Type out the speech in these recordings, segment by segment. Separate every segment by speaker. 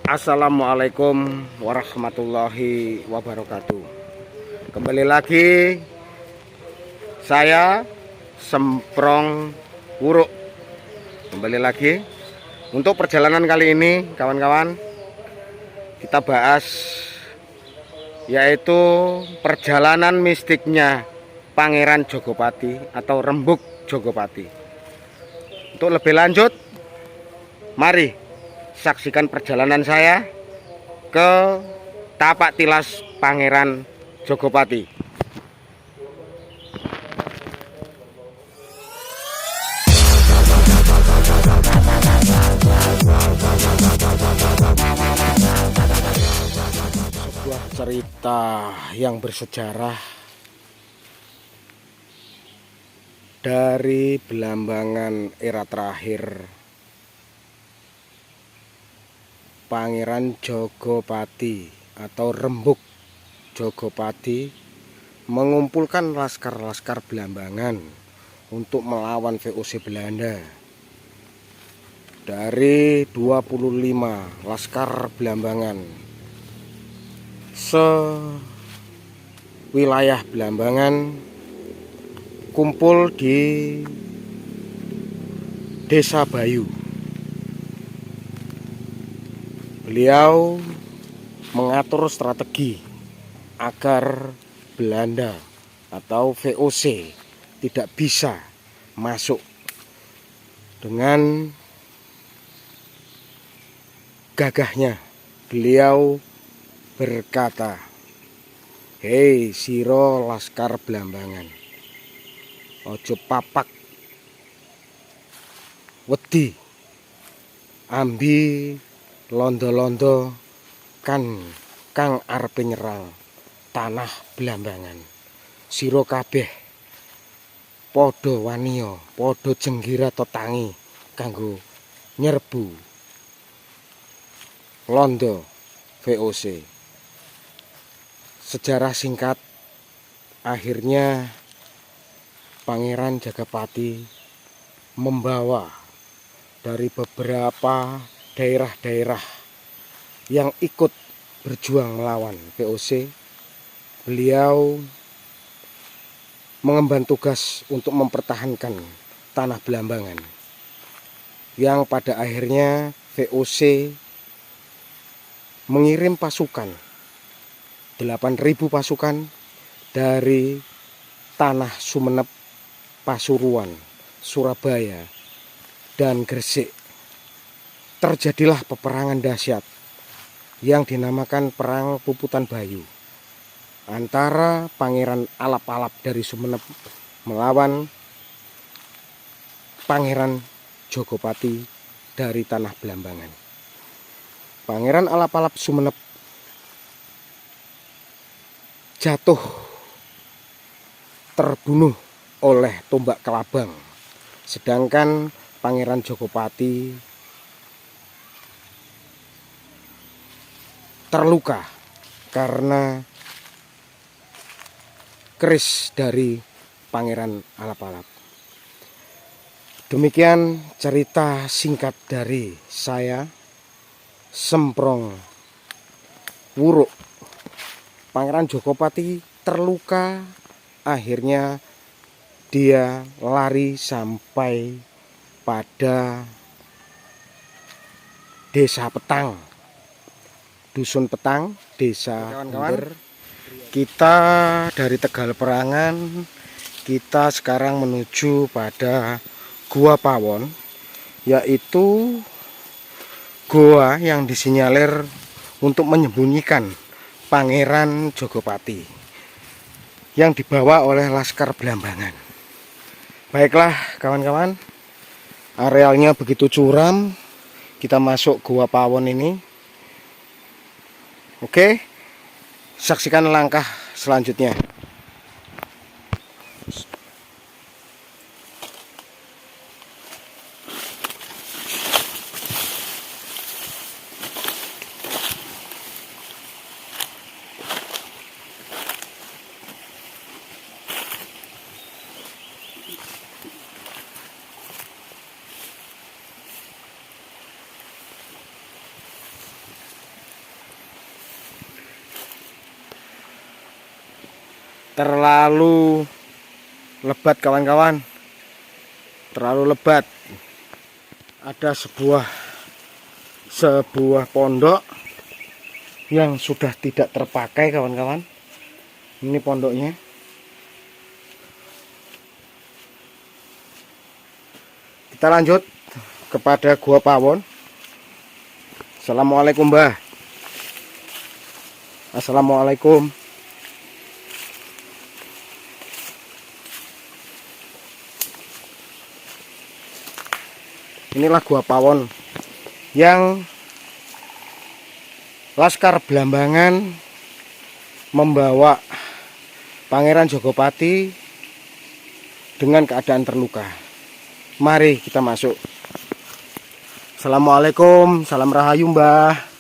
Speaker 1: Assalamualaikum warahmatullahi wabarakatuh. Kembali lagi saya Semprong Wuruk. Kembali lagi untuk perjalanan kali ini, kawan-kawan, kita bahas yaitu perjalanan mistiknya Pangeran Jogopati atau Rembug Jogopati. Untuk lebih lanjut, mari saksikan perjalanan saya ke tapak tilas Pangeran Jogopati. Sebuah cerita yang bersejarah dari Belambangan era terakhir Pangeran Jogopati atau Rembug Jogopati mengumpulkan laskar-laskar Belambangan untuk melawan VOC Belanda. Dari 25 laskar Belambangan sewilayah Belambangan kumpul di Desa Bayu. Beliau mengatur strategi agar Belanda atau VOC tidak bisa masuk. Dengan gagahnya beliau berkata, "Hei siro laskar Belambangan, ojo papak wedi ambi londo-londo kan kang arepe nyerang tanah Belambangan. Siro kabeh podo waniyo, podo jenggira totangi kanggo nyerbu londo VOC." Sejarah singkat, akhirnya Pangeran Jogopati membawa dari beberapa daerah-daerah yang ikut berjuang melawan VOC. Beliau mengemban tugas untuk mempertahankan tanah Belambangan, yang pada akhirnya VOC mengirim pasukan 8.000 pasukan dari tanah Sumeneb, Pasuruan, Surabaya, dan Gresik. Terjadilah peperangan dahsyat yang dinamakan Perang Puputan Bayu antara Pangeran Alap-Alap dari Sumeneb melawan Pangeran Jogopati dari tanah Belambangan. Pangeran Alap-Alap Sumeneb jatuh terbunuh oleh tombak kelabang, sedangkan Pangeran Jogopati terluka karena keris dari Pangeran Alap-Alap. Demikian cerita singkat dari saya, Semprong Wuruk. Pangeran Jogopati terluka, akhirnya dia lari sampai pada Desa Petang, Dusun Petang, Desa Bunder. Kita dari Tegal Perangan, kita sekarang menuju pada Gua Pawon, yaitu goa yang disinyalir untuk menyembunyikan Pangeran Jogopati yang dibawa oleh laskar Belambangan. Baiklah kawan-kawan, arealnya begitu curam. Kita masuk Gua Pawon ini. Oke, saksikan langkah selanjutnya. terlalu lebat kawan-kawan, terlalu lebat. Ada sebuah pondok yang sudah tidak terpakai kawan-kawan. Ini pondoknya. Kita lanjut kepada Gua Pawon. Assalamualaikum Mbah. Assalamualaikum. Inilah Gua Pawon yang Laskar Blambangan membawa Pangeran Jogopati dengan keadaan terluka. Mari kita masuk. Assalamualaikum, salam rahayu Mbah.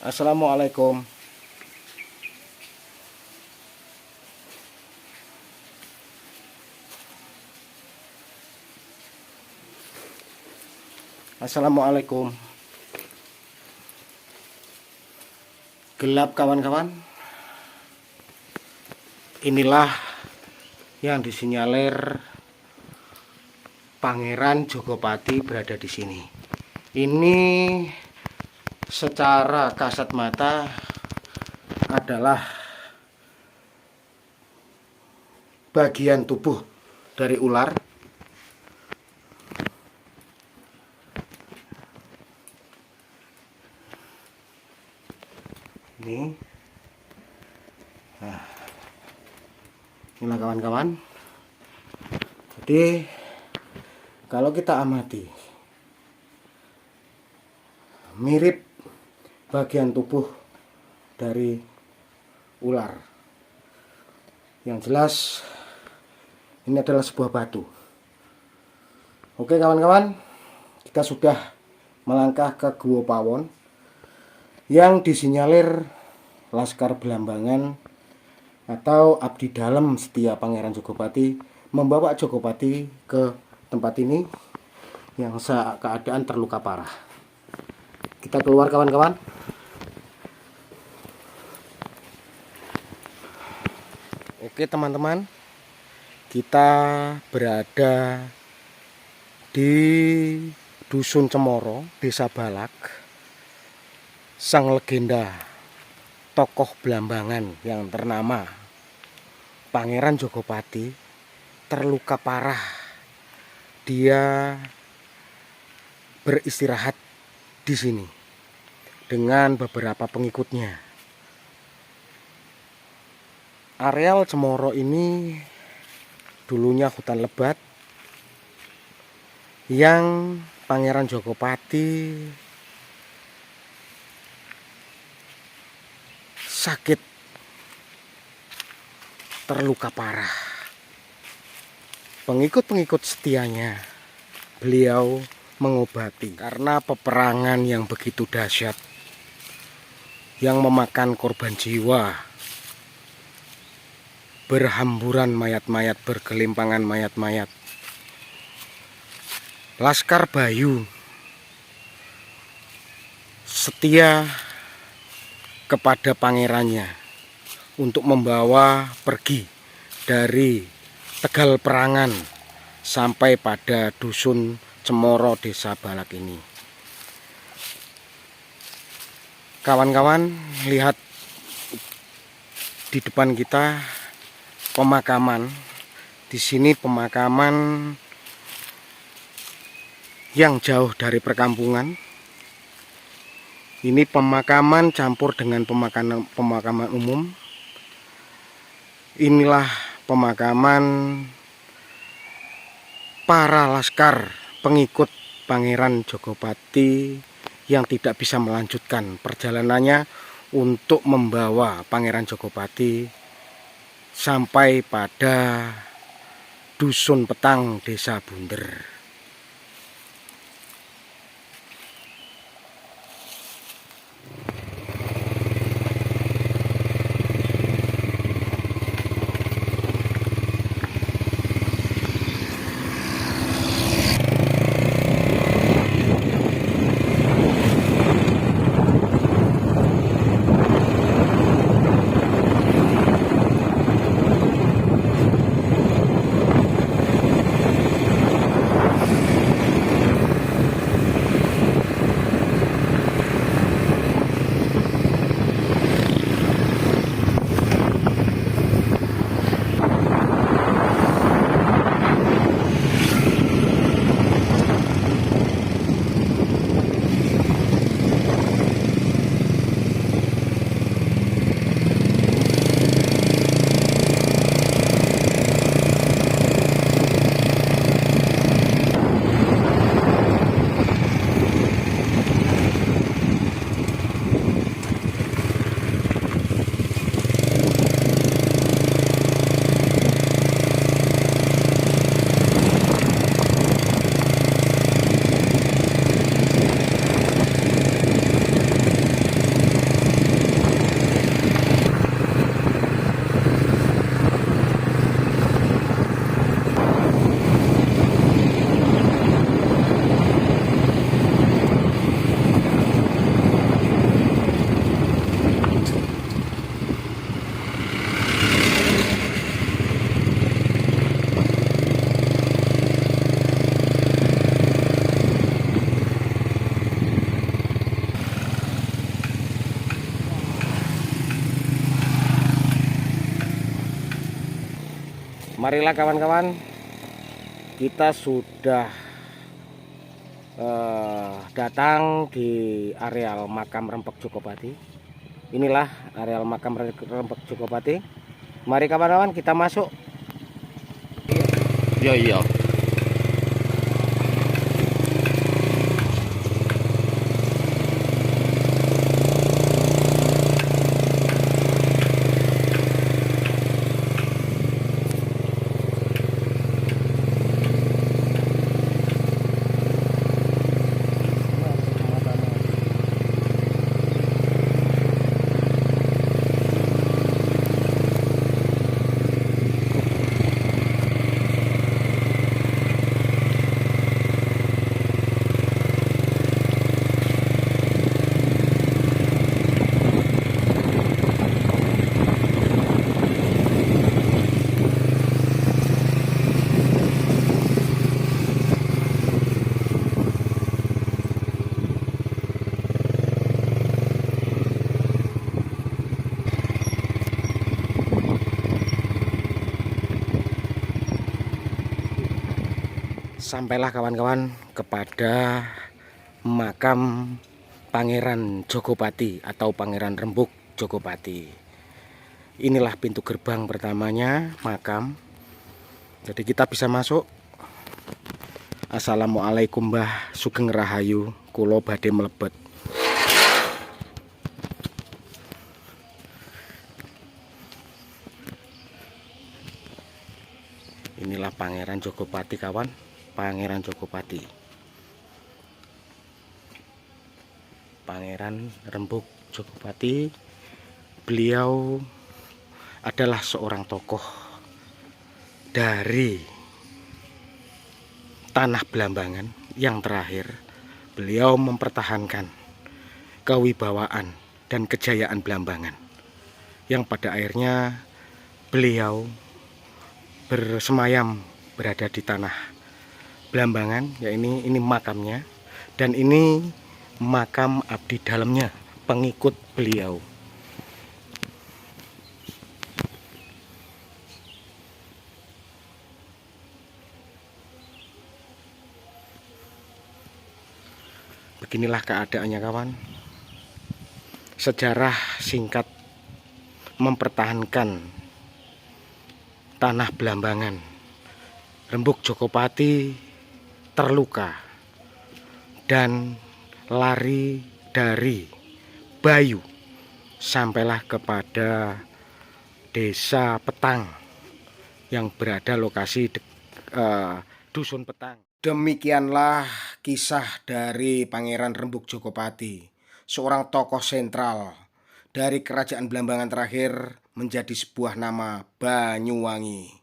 Speaker 1: Assalamualaikum. Assalamualaikum. Gelap kawan-kawan. Inilah yang disinyalir Pangeran Jogopati berada di sini. Ini secara kasat mata adalah bagian tubuh dari ular. Ini, nah, inilah kawan-kawan. Jadi kalau kita amati, mirip bagian tubuh dari ular. Yang jelas ini adalah sebuah batu. Oke kawan-kawan, kita sudah melangkah ke Gua Pawon yang disinyalir Laskar Blambangan atau abdi dalam setia Pangeran Jogopati membawa Jogopati ke tempat ini yang keadaan terluka parah. Kita keluar kawan-kawan. Oke teman-teman, kita berada di Dusun Cemoro, Desa Balak. Sang legenda tokoh Blambangan yang ternama Pangeran Jogopati terluka parah. Dia beristirahat di sini dengan beberapa pengikutnya. Areal Cemoro ini dulunya hutan lebat yang Pangeran Jogopati sakit, terluka parah. Pengikut-pengikut setianya beliau mengobati karena peperangan yang begitu dahsyat yang memakan korban jiwa. Berhamburan mayat-mayat, bergelimpangan mayat-mayat. Laskar Bayu setia kepada pangerannya untuk membawa pergi dari Tegal Perangan sampai pada Dusun Cemoro Desa Balak ini. Kawan-kawan, lihat di depan kita pemakaman. Di sini pemakaman yang jauh dari perkampungan. Ini pemakaman campur dengan pemakaman umum. Inilah pemakaman para laskar pengikut Pangeran Jogopati yang tidak bisa melanjutkan perjalanannya untuk membawa Pangeran Jogopati sampai pada Dusun Petang, Desa Bunder. Marilah kawan-kawan, kita sudah datang di areal makam Rempek Jokopati. Inilah areal makam Rempek Jokopati. Mari kawan-kawan kita masuk. Iya. Sampailah kawan-kawan kepada makam Pangeran Jokopati atau Pangeran Rempuk Jokopati. Inilah pintu gerbang pertamanya makam. Jadi kita bisa masuk. Assalamualaikum Mbah Sugeng Rahayu, kula badhe mlebet. Inilah Pangeran Jokopati kawan. Pangeran Jokopati, Pangeran Rempuk Jokopati. Beliau adalah seorang tokoh dari tanah Blambangan yang terakhir. Beliau mempertahankan kewibawaan dan kejayaan Blambangan, yang pada akhirnya beliau bersemayam berada di tanah Blambangan. Ya ini makamnya, dan ini makam abdi dalamnya, pengikut beliau. Beginilah keadaannya kawan. Sejarah singkat mempertahankan tanah Blambangan. Rempuk Jokopati terluka dan lari dari Bayu sampailah kepada Desa Petang yang berada lokasi Dusun Petang. Demikianlah kisah dari Pangeran Rembug Jokopati, seorang tokoh sentral dari kerajaan Blambangan terakhir menjadi sebuah nama Banyuwangi.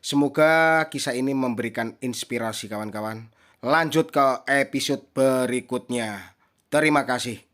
Speaker 1: Semoga kisah ini memberikan inspirasi kawan-kawan. Lanjut ke episode berikutnya. Terima kasih.